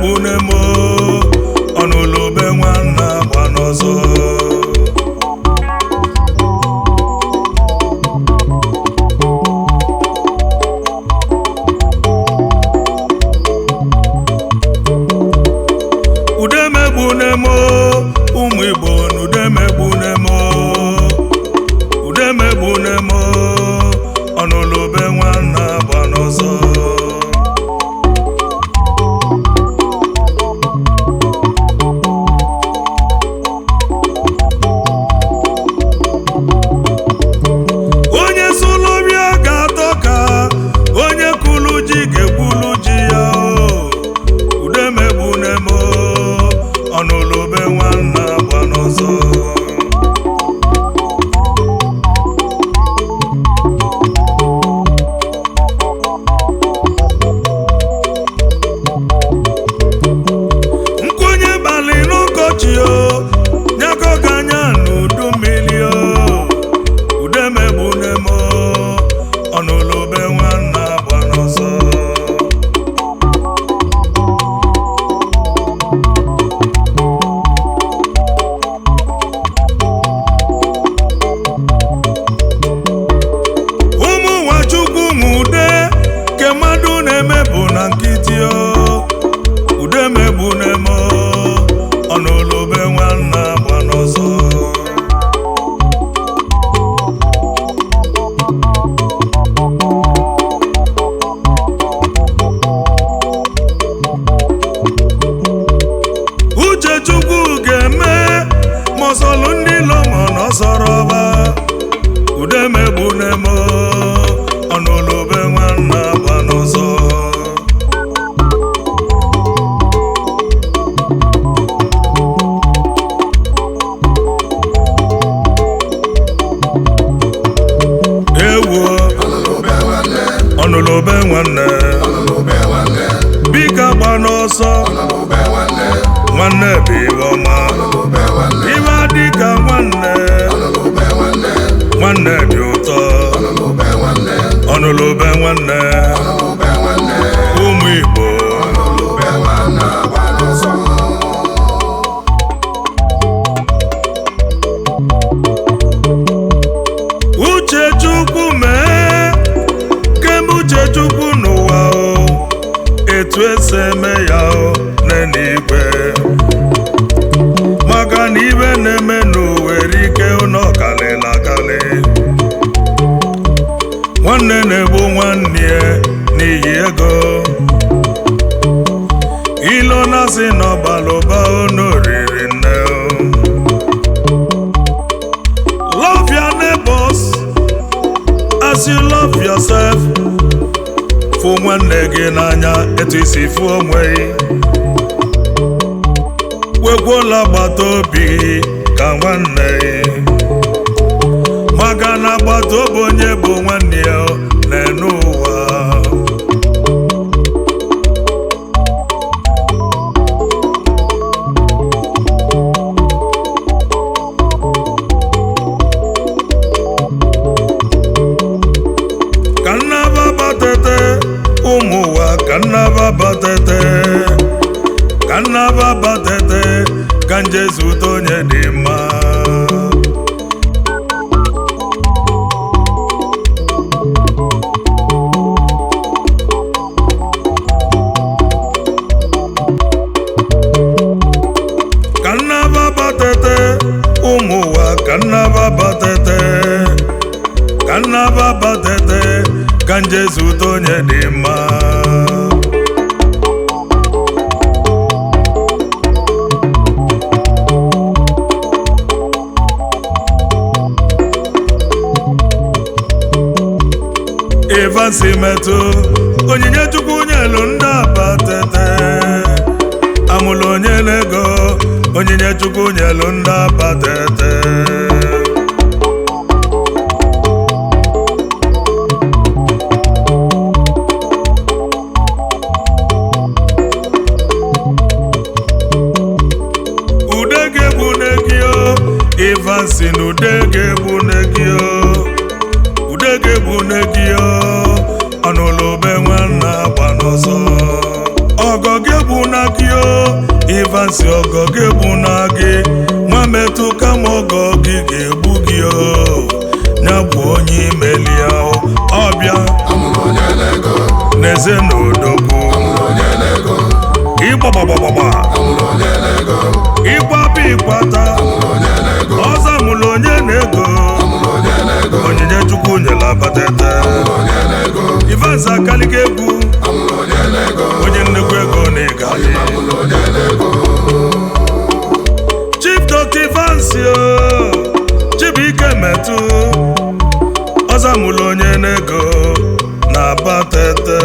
Udemebunemo Onulu be nwanne Agbanaoso Udemebunemo ụmụ Igbo Udemebunemo Onulu be nwanne Agbanaoso onye solobia ga-atọka onye kulu ji ga-ekwulu ji ya Udemebunemo Onulu be nwanne Agbanaoso nkwenye bali n'ụkọchị nyako ganya n'udu mmiri Udemebunemo Onulu be nwanne Agbanaoso ụmụ Nwachukwu nwude ke mmadụ na-emebụ na nkịtị Udemebunemo Onulu be nwanne Agbanaoso uche Chukwu ga-eme mọsọlụ ndị lomo n'ọsọrọba Udemebunemo Onulu be nwanne Agbanaoso Onulu be nwanne bika Agbanaoso nwanne bụ iwe ọma iwe adịka nwanne dị ụtọ Onulu be nwanne ụmụ Igbo uche Chukwu mee kemgbe uche Chukwu n'ụwa etu esi eme ya n'eluigwe maka na ibe na-eme n'Owerri ike n'ọkalịla akali nwanne na-egbu nwanne ya n'ihi ego ilo na-asị n'ọbalụba n'oriri nne love your neighbors as you love yourself fụ nwanne gị n'anya etu isi fụ onwe wegwuola agbata obi ka nwanne maka na agbata obi onye bụ nwanne ya n'elu ụwa ka nnaba batete ụmụ ụwa ka nnaba batete ka njezute onye dị mma ka nnaba batete ụmụ ụwa ka nnaba batete ka njezute onye dị mma Ivansi metụ onyinye Chukwu nyelu ndị abatete amụlụ onye ego onyinye Chukwu nyelu ndị abatete Ivansi n'udege bụ negio Onulu be nwanne Agbanaoso ogo gebu na gị o Ivansi ogo gebu na gị nwa metụ kama ogo gị ga-egbu gị o nyabụ onye imeli ya ọbịa n'eze n'odogwu ịgbagbagbagbagba ịgbaba ịgbata ọzọ mụrụ onye na-ego onyinye Chukwu nyela batete Ivansi akaliga egwu onye nnekwu ego na ịgali Chief Dr. Ivansi Chibuike metụ ọzọ mụrụ onye na-ego na batete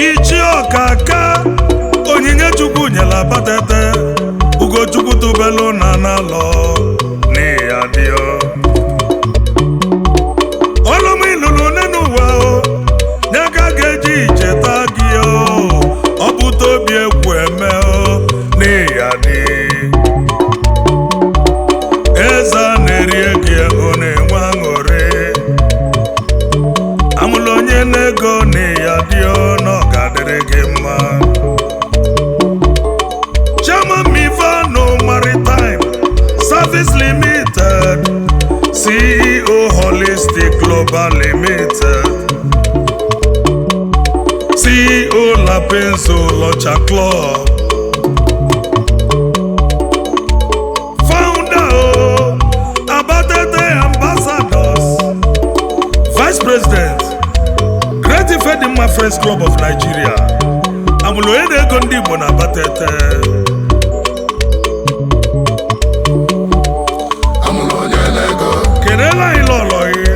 ichi ọkaka onyinye Chukwu nyela batete Ugochukwu tubelu na n'alọ n'iya dio olumu ilulu nenu wa o nyaga geji cheta gị o ọbụta obi ekwu eme o n'iya di eza na-eri ego ego na-enwe aṅụrị amụlụ onye na-ego n'iya dio na ọ ga-adịrị gị mma Maritime Service Limited CEO Holistic Global Limited CEO La Penzo Locha Club Founder Abatete Ambassadors Vice President Great Ifedima Friends Club of Nigeria Amulo ego ndị Igbo na Abatete Kenela iloloyi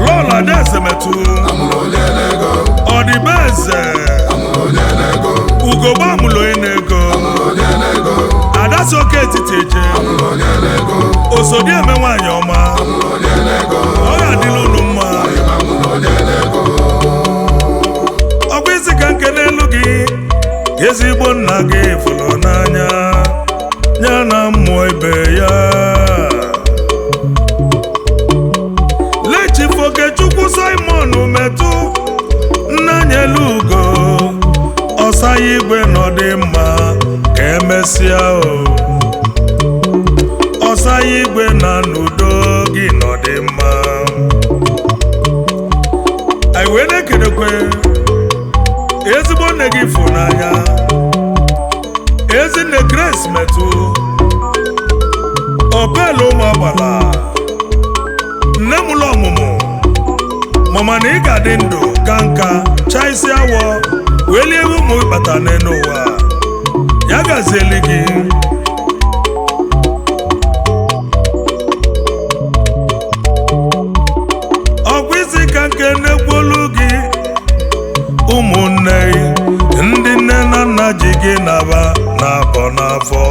Lola desemetu Odibeze Ugoba amulo enego Adasoke etiteje Osodi emenwanyi ọma Oya dilulu mma Ọkwisi ka nkenelu gị Ezigbo nna gị fụlụ n'anya Ya na mmụọ ibe ya Chukwu Simon metụ nnanyelugo ọsa igwe nọdị mma ka emesịa o ọsa igwe na n'udo gị nọdị mma anyị wee na-ekedekwe ezigbo nne gị fụ n'anya ezinne Grace metụ opelu ụmụ agbala nne mụlụ ọmụmụ mama na ị ga-adị ndụ ka nka chaa isi awọ wee lie ụmụ ịkpata n'ụwa ya gazieli gị ọgwụ isi ka nke na-ekwolu gị ụmụnne ndị nne na nna ji gị naba n'abọ n'afọ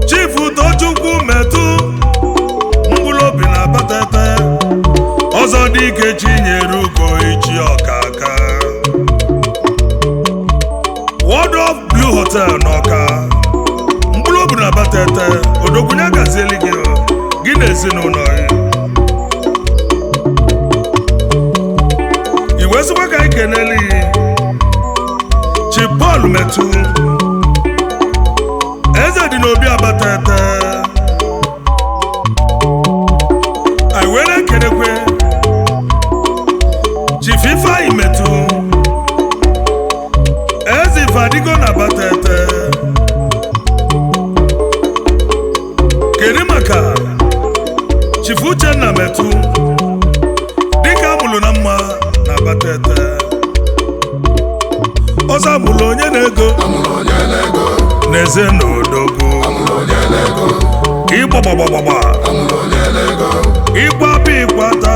Chief Tochukwu metụ mkpụrụ obi na Abatete ọzọ dị ike chinyere ugo ichi ọkaka World of Blue Hotel n'Ọka mkpụrụ obi na Abatete odogwunye gazieli gị na ezinụlọ iwesikwa ka anyị keneli Chief Paul metụ eze dị n'obi Abatete anyị were kenekwe Chief Ifeanyi metụ eze Ifadigo na Abatete keri maka Chief Uchenna metụ dịka amụlụ na mma na Abatete ọzọ amụlụ onye na-ego n'eze n'odogwu ịgbagbagbagbagba ịgbaba ịgbata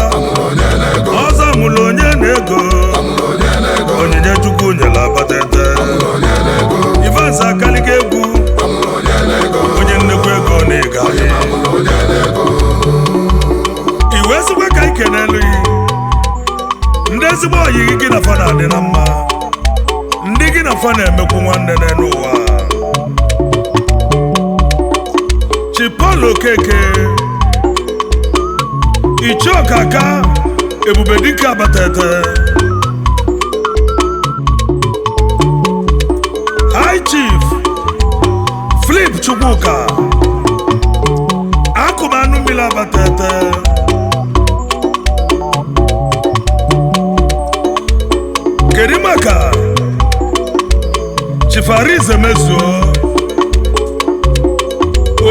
ọzọ amụlụ onye na-ego onyinye Chukwu nyela Abatete Ivansi akaliga egwu onye nnekwu ego na ịgali iwe sikwa ka ikenelu ndị ezigbo oyi gị na fa na-adị na mma ndị gị na fa na-emekwu nwanne n'ụwa Chief Paul Okeke Ichokaka ebube dike abatete High Chief Flip Chukwuka akụmanụ mmiri abatete kedu maka Chifarize Mezuo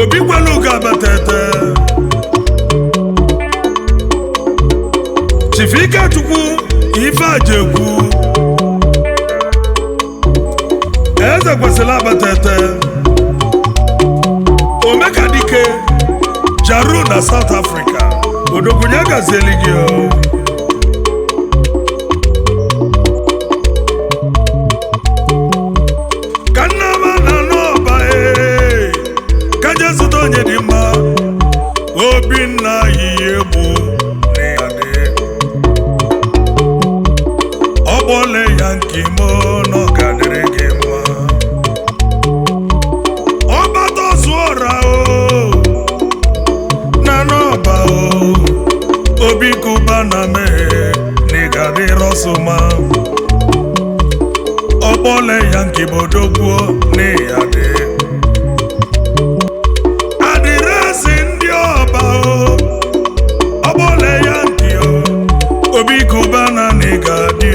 Obi Gwaluga abatete Chifika Chukwu Ife Ajekwu Eze Kwesịla abatete Omeka Dike Jaru na South Africa Odogunya Gazeligio Kanama na noba Kanya Sudonye Dima Obinna Yebu Neade Obole Yankimo no Kadere Gema Obato Suora Nanoba Obi Kubana me Negade Ausuma Obole Yanki Bodogwo Neade Adiresi ndi oba Obole Yanki Obi Kubana Negade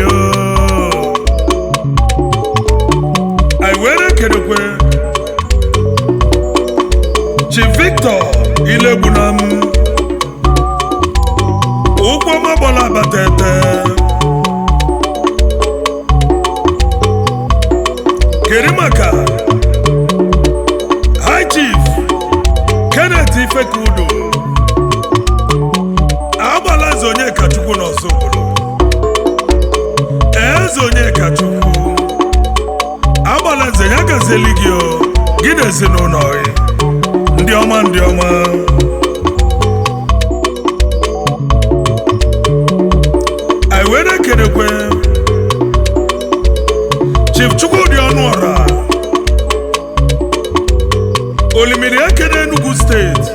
I were kedekwe Chief Victor Ilebunam Ukwama Bola Batete Kerimaka High Chief Kenneth Ifekudo Agbala Zonye Kachukwu n'Osogolo Zonye Kachukwu Agbala Zonye Gazeligio Gidesi n'ụlọ ndị ọma I were kedekwe Chief Chukwudi Ọnụọra Olimiri Ekene Enugu State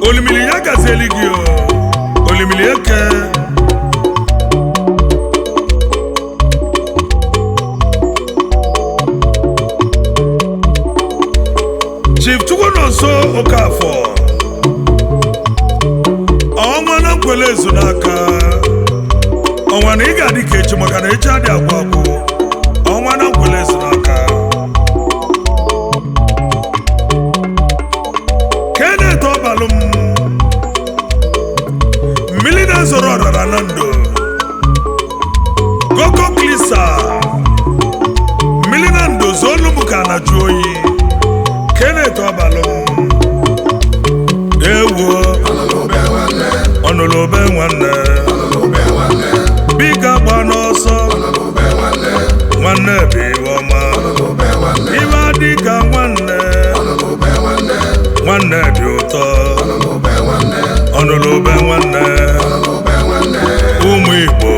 Olimiri ya Gazeligio Olimiri Eke Chief Chukwunoso Okafor Ọnwa na nkwele ezu n'aka Ọnwa na ị ga-adị ka echi maka na echi adị agwụ agwụ Ọnwa na nkwele ezu n'aka Kenneth Obalum mmiri na-ezoro ọrara na ndụ Koko Klisa mmiri na ndụ zolumuka na jụ oyi Kenneth Obalum Ewo Onulu be nwanne Big Agbanaoso Nwanne biwoma Iwa dika nwanne Nwanne dị ụtọ Onulu be nwanne Ụmụ Igbo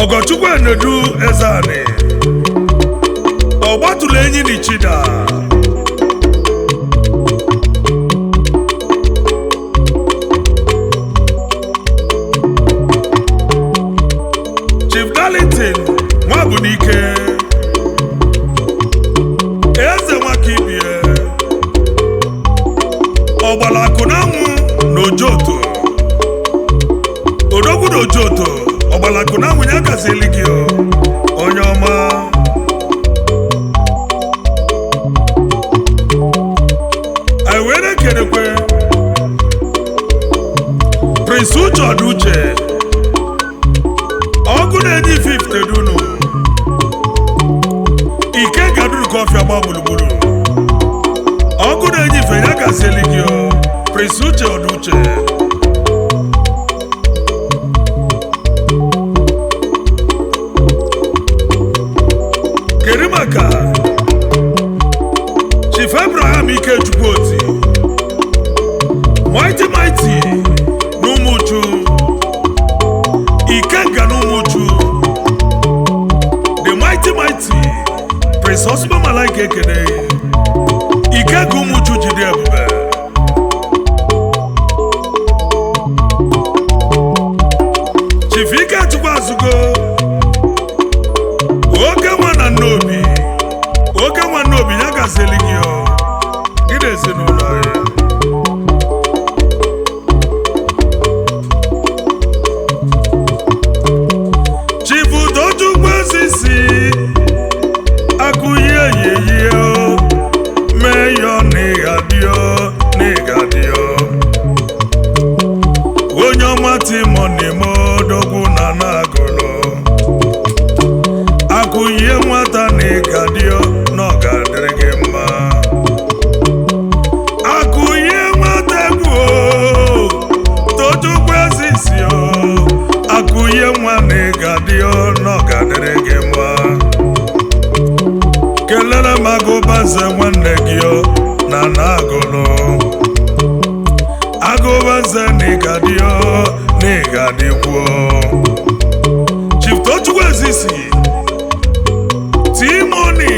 Ogochukwu Enedu Ezani Ọgbatụlụ enyi n'ichida Chief Darlington Nwabunike Eze Nwakibie Ọgbala Akụnanwụ n'Ojoto Odogwu n'Ojoto Ọgbala Akụnanwụ ya Gazeligio onye ọma I were kedekwe Prince Uche ọgụ na-enye 50 dunu Ike gaduru kọfị agba gburugburu ọgụ na-enye ife ya Gazeligio Prince Uche Kerimaka Chief Abraham Ike Chukwuoti Mighty Prince Ausuma Malaika ekene ike ka ụmụ uchu jide ebube Chief Ike Chukwu Azugo oke nwana n'obi ya gazeli gị gị ezinụlọ ya Chief Udochukwu Osisi akụye yeye meyo n'ịgadio onye ọma Timoni Modogwu na Nagolo akụye nwata n'ịgadio n'ọgadịrị gị mma akụye nwata egwu Tochukwu Osisi akụye nwa n'ịgadio n'ọgadịrị gị mma kelere m Agụbanze nwanne gị na Nagolo Agụbanze n'ịgadịkwo Chief Tochukwu Osisi Timoni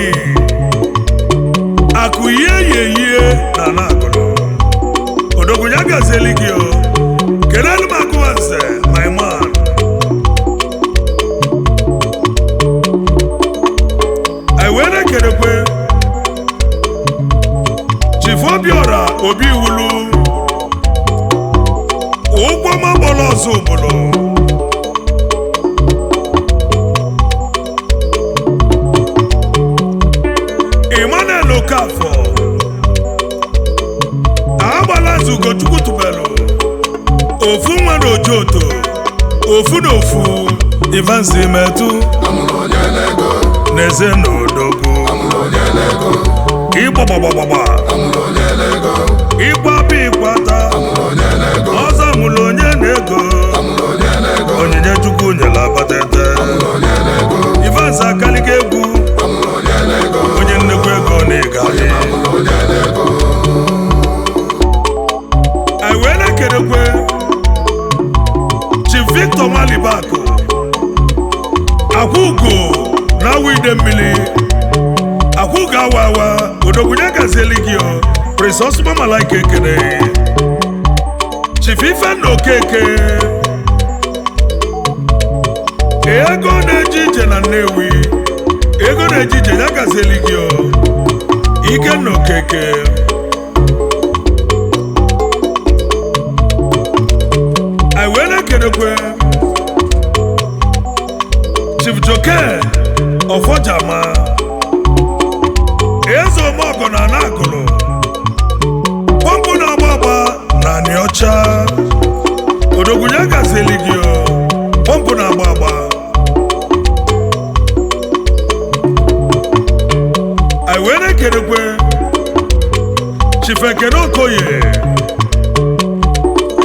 akụye yeye na Nagolo odogwu ya gazeli gị kelere m Agụbanze my man were kerekwe Chief Obiora Obi Iwulu ụgwọ magbọrọ ọzọ obodo Emmanuel Okafọ Agbanaoso Ugochukwu tubelu ofu nwa na Ojoto ofu na ofu Ivansi metu Neze n'odogwu Igbo gbagbagba Igbo abụ ịkwata ọzọ mụrụ onye na-ego onyinye Chukwu nyela abatete Ivansi akaliga egwu onye nnekwu ego na-egali anyị wee na-ekerekwe Chief Victor Malibako Akwụgo na wide mmiri akwụgo awawa odogwunye gazeli gị Prince Ausuma Malaika ekene Chief Ifenna Okeke ego na-eje ije na Nnewi ego na-eje ije ya gazeli gị Ikenna Okeke anyị wee na-ekenekwe Chief Joke Ofojama Eze Omogo na Nagolo pọmpụ na-agba agba na Anịọcha odogwu ya gazeli gị pọmpụ na-agba agba anyị wee na-ekerekwe Chief Ekene Okoye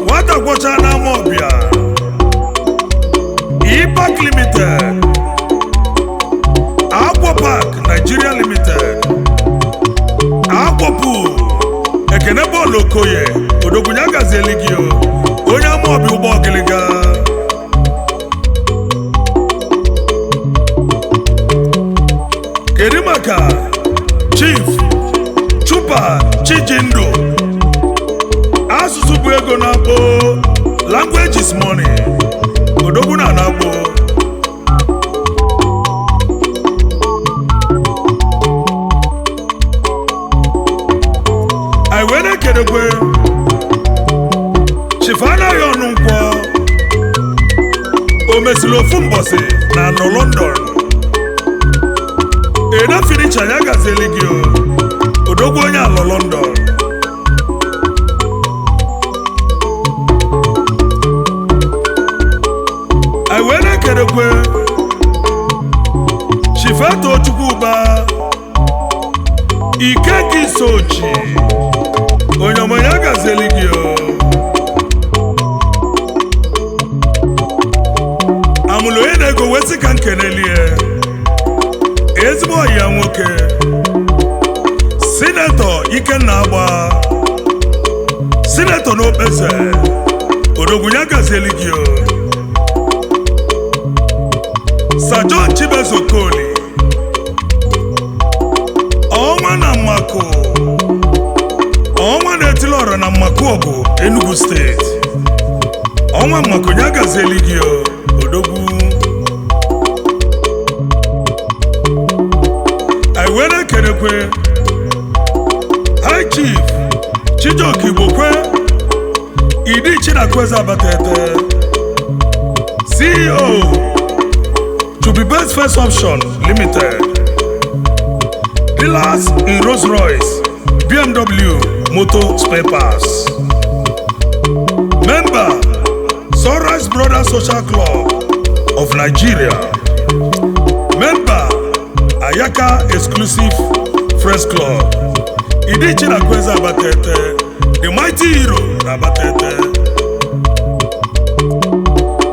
nwata gwọcha n'ama ọbịa Park Limited Aqua Park Nigeria Limited Aqua Pool Ekene Bọọlụ Okoye odogwu ya gazeli gị onye ama ọbịa ụgbọ ọgịlịga kedu maka Chief Chupa Chijindu asụsụ bụ ego na-akpọ language is money odogwu na-akpọ anyị wee na-ekerekwe Chief anaghị ọnụ nkwọ o mesịrị ofu mbọsị na nọ London finicha ya gazeli gị odogwu onye alọ London anyị wee na-ekerekwe Chifeto Chukwuba ike gị sochi onye ọma ya gazeli gị amụlụ onye na-ego wesi ka nkenelie ezigbo ya nwoke Sinetọ Ikenna Agba Sinetọ n'Okpeze odogwu ya gazeli gị Sir John Chibezokoli Mako ọnwa na-etili ọra na Mmakuogu Enugu steeti ọnwa Mako nya gazeli gị odogwu anyị were kenekwe High Chief Chijioke Igbokwe Idi Chinakweze Abatete CEO to be best first option limited dealers in Rolls-Royce BMW motor spare parts member Sunrise Brothers Social Club of Nigeria member Ayaka Exclusive Friends Club Idi Chinakweze Abatete the mighty hero Abatete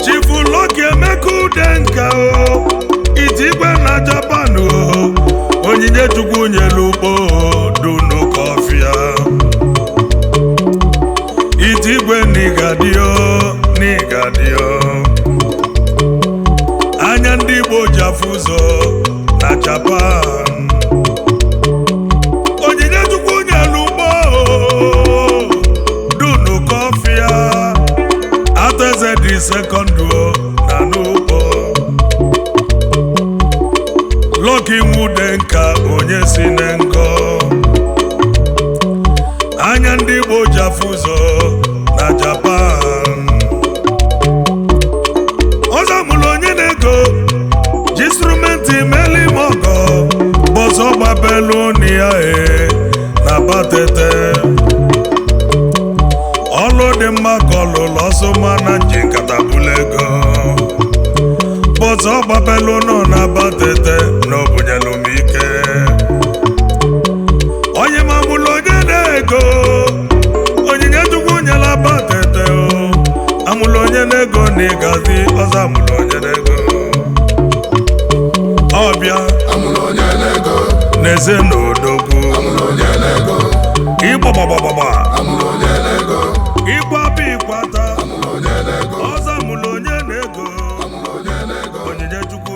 Chifu Lucky Emeku Denka Itigwe na Japan Onyinye Chukwu nyelu Dunu Kofia Itigwe Nigadio Anya ndị Igbo jafuzo na Japan Onyinye Chukwu nyelu Dunu Kofia Ateze di second na nubo Lucky Nwudenka onye si nengo Anya ndị Igbo jafuzo na Japan Ozamụlụ onye nego Jinstrumenti meli mogo Bozo Babelonia na Abatete Olu dị mma kọlụ Ausuma na Njinkatabunego Bozo Babelono na Abatete n'obunyelu m ike Onye mamụlụ onye na-ego Onyinye Chukwu nyela Abatete Amụlụ onye na-ego na ịgazi ọzọ amụlụ onye na-ego Ọbịa amụlụ onye na-ego n'eze n'odogwu Igbo gbagbagba amụlụ onye na-ego Ịkwapụ ịkwata amụlụ onye na-ego ọzọ amụlụ onye na-ego amụlụ onye na-ego Onyinye Chukwu